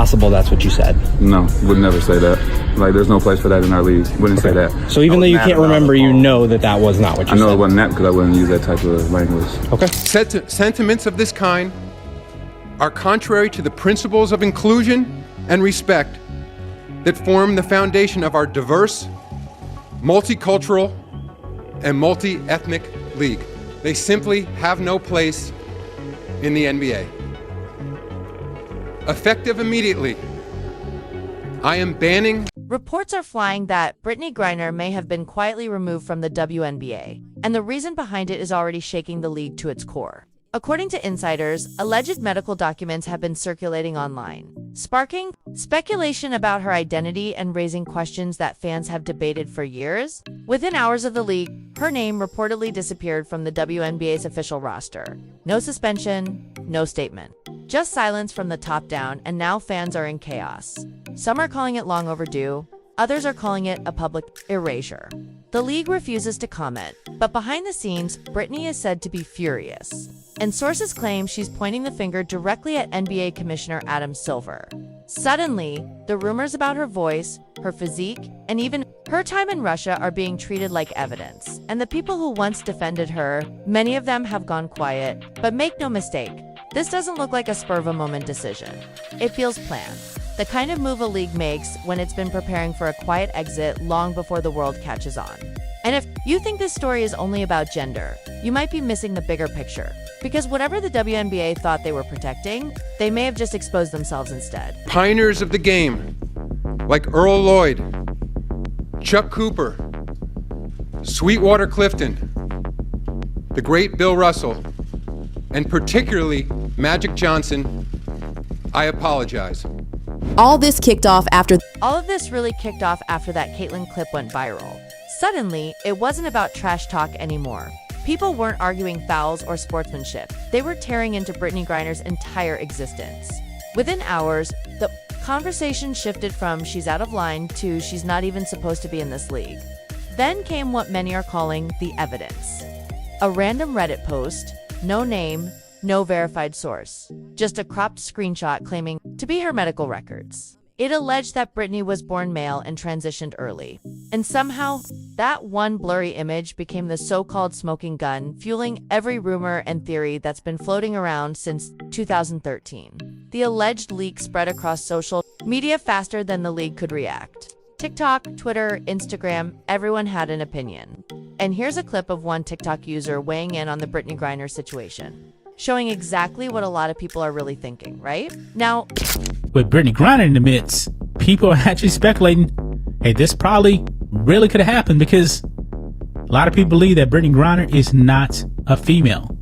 possible that's what you said? No, would never say that. Like, there's no place for that in our league. Wouldn't say that. So even though you can't remember, you know that was not what you said? I know it wasn't that because I wouldn't use that type of language. Okay. Sentiments of this kind are contrary to the principles of inclusion and respect that form the foundation of our diverse, multicultural, and multi-ethnic league. They simply have no place in the NBA. Effective immediately, I am banning. Reports are flying that Brittany Griner may have been quietly removed from the WNBA, and the reason behind it is already shaking the league to its core. According to insiders, alleged medical documents have been circulating online, sparking speculation about her identity and raising questions that fans have debated for years. Within hours of the league, her name reportedly disappeared from the WNBA's official roster. No suspension, no statement. Just silence from the top down, and now fans are in chaos. Some are calling it long overdue, others are calling it a public erasure. The league refuses to comment, but behind the scenes, Brittany is said to be furious. And sources claim she's pointing the finger directly at NBA Commissioner Adam Silver. Suddenly, the rumors about her voice, her physique, and even her time in Russia are being treated like evidence. And the people who once defended her, many of them have gone quiet. But make no mistake, this doesn't look like a spur-of-a-moment decision. It feels planned. The kind of move a league makes when it's been preparing for a quiet exit long before the world catches on. And if you think this story is only about gender, you might be missing the bigger picture. Because whatever the WNBA thought they were protecting, they may have just exposed themselves instead. Pioneers of the game, like Earl Lloyd, Chuck Cooper, Sweetwater Clifton, the great Bill Russell, and particularly Magic Johnson, I apologize. All of this really kicked off after that Caitlyn clip went viral. Suddenly, it wasn't about trash talk anymore. People weren't arguing fouls or sportsmanship. They were tearing into Brittany Griner's entire existence. Within hours, the conversation shifted from she's out of line to she's not even supposed to be in this league. Then came what many are calling the evidence. A random Reddit post, no name, no verified source, just a cropped screenshot claiming to be her medical records. It alleged that Brittany was born male and transitioned early. And somehow, that one blurry image became the so-called smoking gun, fueling every rumor and theory that's been floating around since 2013. The alleged leak spread across social media faster than the league could react. TikTok, Twitter, Instagram, everyone had an opinion. And here's a clip of one TikTok user weighing in on the Brittany Griner situation, showing exactly what a lot of people are really thinking, right? Now, with Brittany Griner in the midst, people are actually speculating, hey, this probably really could have happened because a lot of people believe that Brittany Griner is not a female.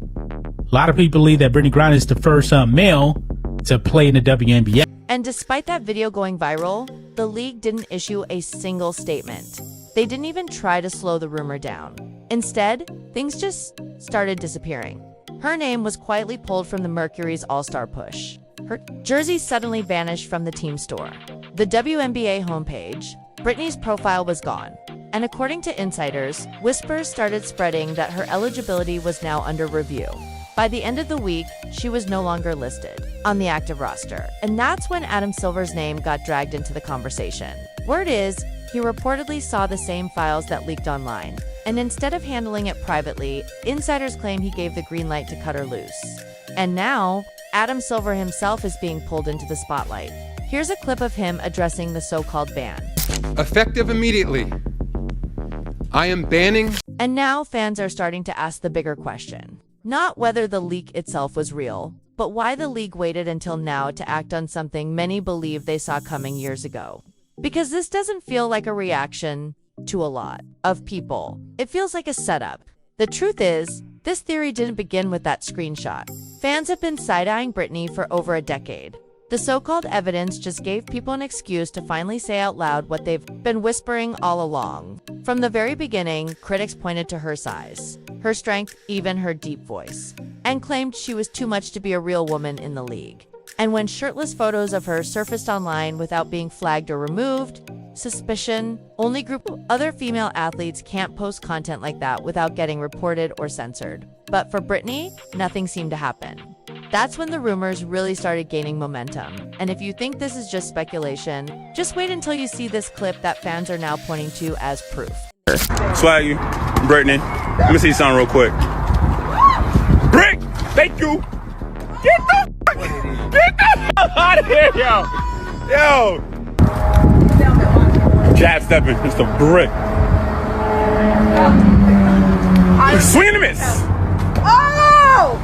A lot of people believe that Brittany Griner is the first male to play in the WNBA. And despite that video going viral, the league didn't issue a single statement. They didn't even try to slow the rumor down. Instead, things just started disappearing. Her name was quietly pulled from the Mercury's All-Star push. Her jersey suddenly vanished from the team store. The WNBA homepage, Brittany's profile was gone. And according to insiders, whispers started spreading that her eligibility was now under review. By the end of the week, she was no longer listed on the active roster. And that's when Adam Silver's name got dragged into the conversation. Word is, he reportedly saw the same files that leaked online. And instead of handling it privately, insiders claim he gave the green light to cut her loose. And now, Adam Silver himself is being pulled into the spotlight. Here's a clip of him addressing the so-called ban. Effective immediately, I am banning. And now fans are starting to ask the bigger question. Not whether the leak itself was real, but why the league waited until now to act on something many believe they saw coming years ago. Because this doesn't feel like a reaction to a lot of people. It feels like a setup. The truth is, this theory didn't begin with that screenshot. Fans have been side-eyeing Brittany for over a decade. The so-called evidence just gave people an excuse to finally say out loud what they've been whispering all along. From the very beginning, critics pointed to her size, her strength, even her deep voice, and claimed she was too much to be a real woman in the league. And when shirtless photos of her surfaced online without being flagged or removed, suspicion, only group of other female athletes can't post content like that without getting reported or censored. But for Brittany, nothing seemed to happen. That's when the rumors really started gaining momentum. And if you think this is just speculation, just wait until you see this clip that fans are now pointing to as proof. Swaggy, Brittany, let me see something real quick. Brick, thank you. Get the out of here, yo. Jab stepping, it's the brick. Swing and a miss. Oh!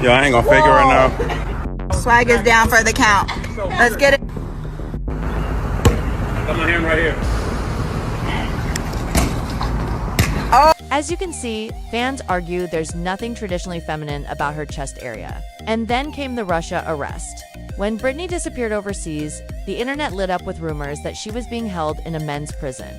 Yo, I ain't gonna fake it right now. Swag is down for the count. Let's get it. Got my hand right here. As you can see, fans argue there's nothing traditionally feminine about her chest area. And then came the Russia arrest. When Brittany disappeared overseas, the internet lit up with rumors that she was being held in a men's prison.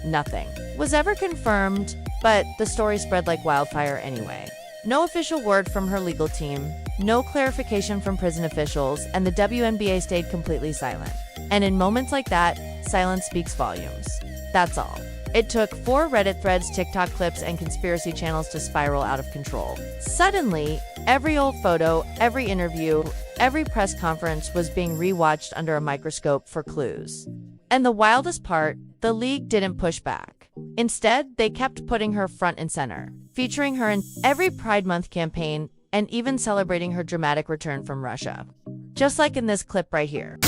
Nothing was ever confirmed, but the story spread like wildfire anyway. No official word from her legal team, no clarification from prison officials, and the WNBA stayed completely silent. And in moments like that, silence speaks volumes. That's all. It took 4 Reddit threads, TikTok clips, and conspiracy channels to spiral out of control. Suddenly, every old photo, every interview, every press conference was being rewatched under a microscope for clues. And the wildest part, the league didn't push back. Instead, they kept putting her front and center, featuring her in every Pride Month campaign, and even celebrating her dramatic return from Russia. Just like in this clip right here.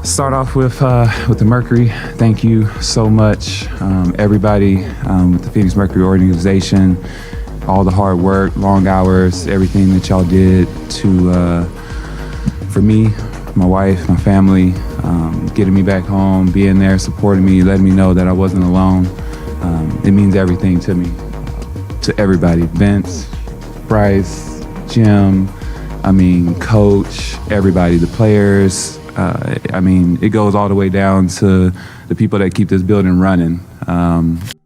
Start off with the Mercury. Thank you so much, everybody with the Phoenix Mercury organization. All the hard work, long hours, everything that y'all did to for me, my wife, my family, getting me back home, being there, supporting me, letting me know that I wasn't alone. It means everything to me, to everybody. Vince, Bryce, Jim, coach, everybody, the players. It goes all the way down to the people that keep this building running.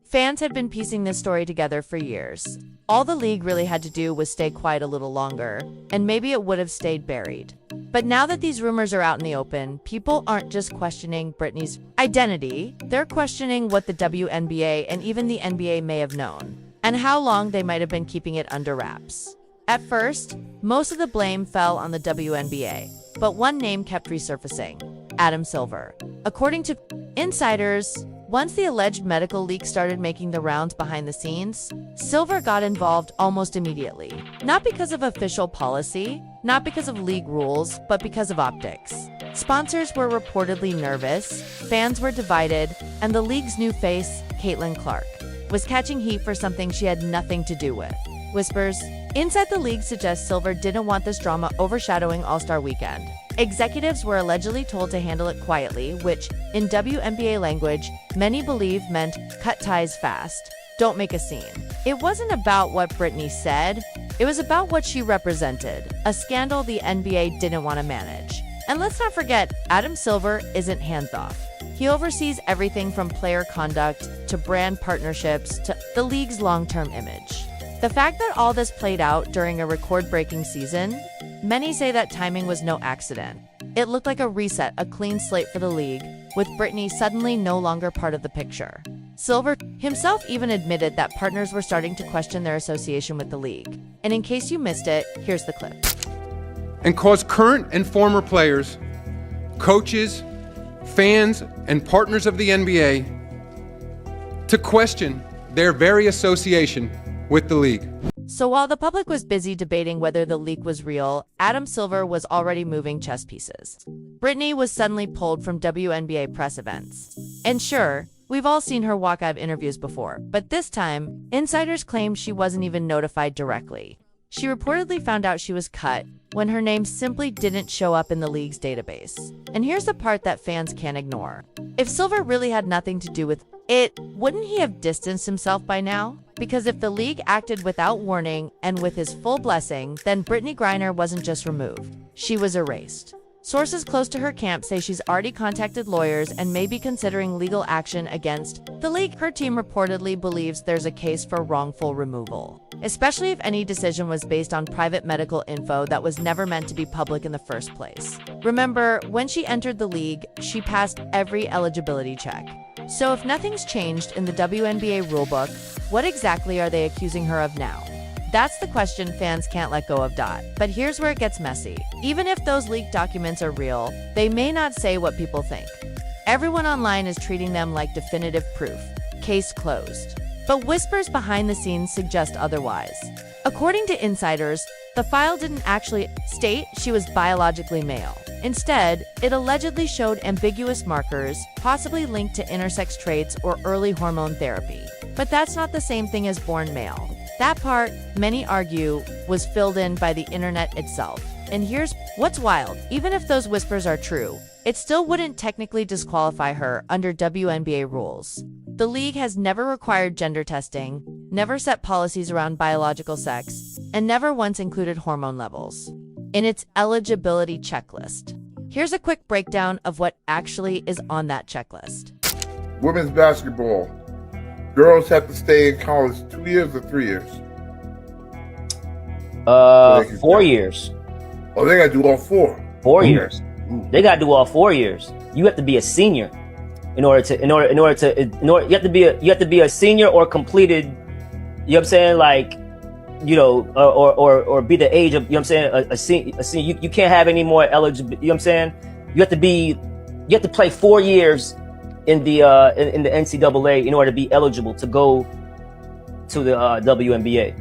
Fans had been piecing this story together for years. All the league really had to do was stay quiet a little longer, and maybe it would have stayed buried. But now that these rumors are out in the open, people aren't just questioning Brittany's identity, they're questioning what the WNBA and even the NBA may have known, and how long they might have been keeping it under wraps. At first, most of the blame fell on the WNBA, but one name kept resurfacing: Adam Silver. According to insiders, once the alleged medical leak started making the rounds behind the scenes, Silver got involved almost immediately. Not because of official policy, not because of league rules, but because of optics. Sponsors were reportedly nervous, fans were divided, and the league's new face, Caitlin Clark, was catching heat for something she had nothing to do with. Whispers inside the league suggest Silver didn't want this drama overshadowing All-Star Weekend. Executives were allegedly told to handle it quietly, which, in WNBA language, many believe meant cut ties fast, don't make a scene. It wasn't about what Brittany said, it was about what she represented, a scandal the NBA didn't want to manage. And let's not forget, Adam Silver isn't hands-off. He oversees everything from player conduct to brand partnerships to the league's long-term image. The fact that all this played out during a record-breaking season, many say that timing was no accident. It looked like a reset, a clean slate for the league, with Brittany suddenly no longer part of the picture. Silver himself even admitted that partners were starting to question their association with the league. And in case you missed it, here's the clip. And cause current and former players, coaches, fans, and partners of the NBA to question their very association with the league. So while the public was busy debating whether the leak was real, Adam Silver was already moving chess pieces. Brittany was suddenly pulled from WNBA press events. And sure, we've all seen her walk out of interviews before, but this time, insiders claim she wasn't even notified directly. She reportedly found out she was cut when her name simply didn't show up in the league's database. And here's the part that fans can't ignore. If Silver really had nothing to do with it, wouldn't he have distanced himself by now? Because if the league acted without warning and with his full blessing, then Brittany Griner wasn't just removed, she was erased. Sources close to her camp say she's already contacted lawyers and may be considering legal action against the league. Her team reportedly believes there's a case for wrongful removal, especially if any decision was based on private medical info that was never meant to be public in the first place. Remember, when she entered the league, she passed every eligibility check. So if nothing's changed in the WNBA rulebook, what exactly are they accusing her of now? That's the question fans can't let go of. But here's where it gets messy. Even if those leaked documents are real, they may not say what people think. Everyone online is treating them like definitive proof. Case closed. But whispers behind the scenes suggest otherwise. According to insiders, the file didn't actually state she was biologically male. Instead, it allegedly showed ambiguous markers, possibly linked to intersex traits or early hormone therapy. But that's not the same thing as born male. That part, many argue, was filled in by the internet itself. And here's what's wild. Even if those whispers are true, it still wouldn't technically disqualify her under WNBA rules. The league has never required gender testing, never set policies around biological sex, and never once included hormone levels in its eligibility checklist. Here's a quick breakdown of what actually is on that checklist. Women's basketball. Girls have to stay in college 2 years or 3 years? 4 years. Oh, they gotta do all 4. 4 years. They gotta do all 4 years. You have to be a senior you have to be a senior or completed, you know what I'm saying, like, you know, or be the age of, you know what I'm saying, a senior. You can't have any more eligible, you know what I'm saying? You have to play 4 years in the NCAA in order to be eligible to go to the WNBA.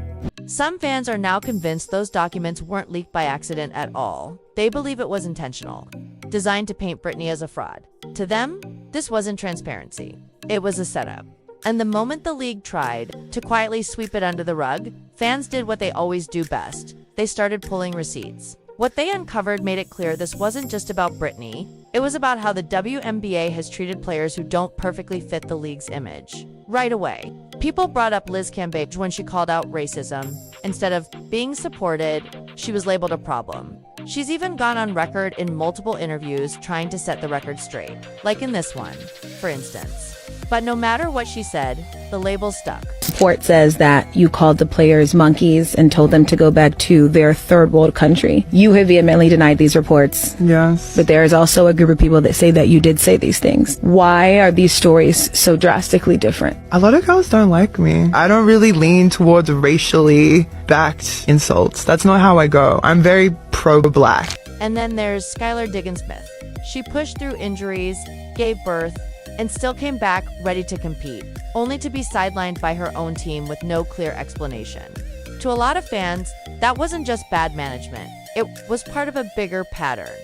Some fans are now convinced those documents weren't leaked by accident at all. They believe it was intentional, designed to paint Brittany as a fraud. To them, this wasn't transparency. It was a setup. And the moment the league tried to quietly sweep it under the rug, fans did what they always do best. They started pulling receipts. What they uncovered made it clear this wasn't just about Brittany. It was about how the WNBA has treated players who don't perfectly fit the league's image. Right away, people brought up Liz Cambage when she called out racism. Instead of being supported, she was labeled a problem. She's even gone on record in multiple interviews trying to set the record straight, like in this one, for instance. But no matter what she said, the label stuck. Report says that you called the players monkeys and told them to go back to their third world country. You have vehemently denied these reports. Yes. But there is also a group of people that say that you did say these things. Why are these stories so drastically different? A lot of girls don't like me. I don't really lean towards racially backed insults. That's not how I go. I'm very pro-black. And then there's Skylar Diggins-Smith. She pushed through injuries, gave birth, and still came back ready to compete, only to be sidelined by her own team with no clear explanation. To a lot of fans, that wasn't just bad management. It was part of a bigger pattern.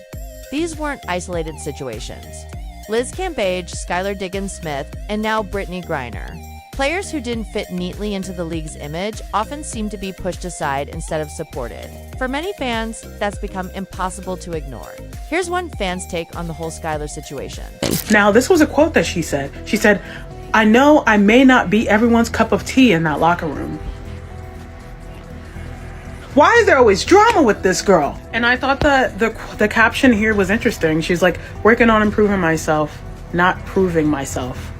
These weren't isolated situations. Liz Cambage, Skylar Diggins-Smith, and now Brittany Griner. Players who didn't fit neatly into the league's image often seem to be pushed aside instead of supported. For many fans, that's become impossible to ignore. Here's one fan's take on the whole Skylar situation. Now, this was a quote that she said. She said, "I know I may not be everyone's cup of tea in that locker room." Why is there always drama with this girl? And I thought the caption here was interesting. She's like, working on improving myself, not proving myself.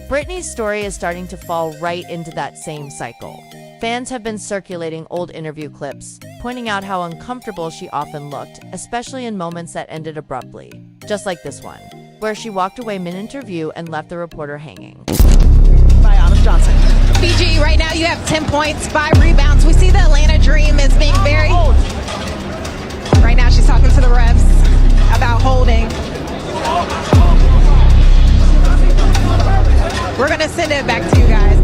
Brittany's story is starting to fall right into that same cycle. Fans have been circulating old interview clips, pointing out how uncomfortable she often looked, especially in moments that ended abruptly. Just like this one, where she walked away mid-interview and left the reporter hanging. By Honest Johnson. PG, right now you have 10 points, 5 rebounds. We see the Atlanta Dream as being very... Right now she's talking to the refs about holding. We're going to send it back to you guys.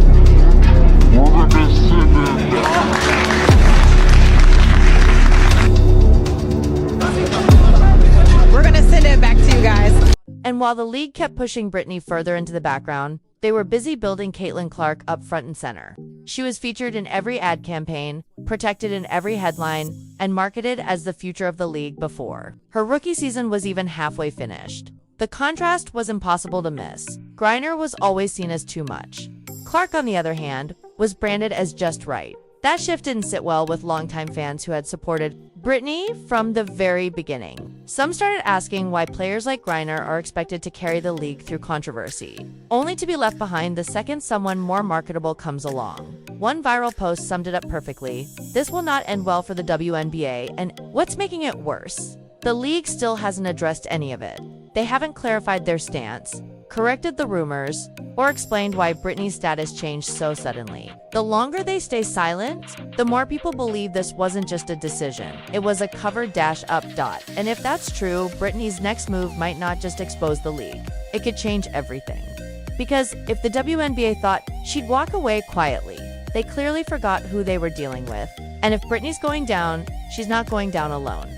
We're going to send it back to you guys. And while the league kept pushing Brittany further into the background, they were busy building Caitlin Clark up front and center. She was featured in every ad campaign, protected in every headline, and marketed as the future of the league before her rookie season was even halfway finished. The contrast was impossible to miss. Griner was always seen as too much. Clark, on the other hand, was branded as just right. That shift didn't sit well with longtime fans who had supported Brittany from the very beginning. Some started asking why players like Griner are expected to carry the league through controversy, only to be left behind the second someone more marketable comes along. One viral post summed it up perfectly. This will not end well for the WNBA, and what's making it worse? The league still hasn't addressed any of it. They haven't clarified their stance. corrected the rumors, or explained why Brittany's status changed so suddenly. The longer they stay silent, the more people believe this wasn't just a decision. It was a cover-up. And if that's true, Brittany's next move might not just expose the league. It could change everything. Because if the WNBA thought she'd walk away quietly, they clearly forgot who they were dealing with. And if Brittany's going down, she's not going down alone.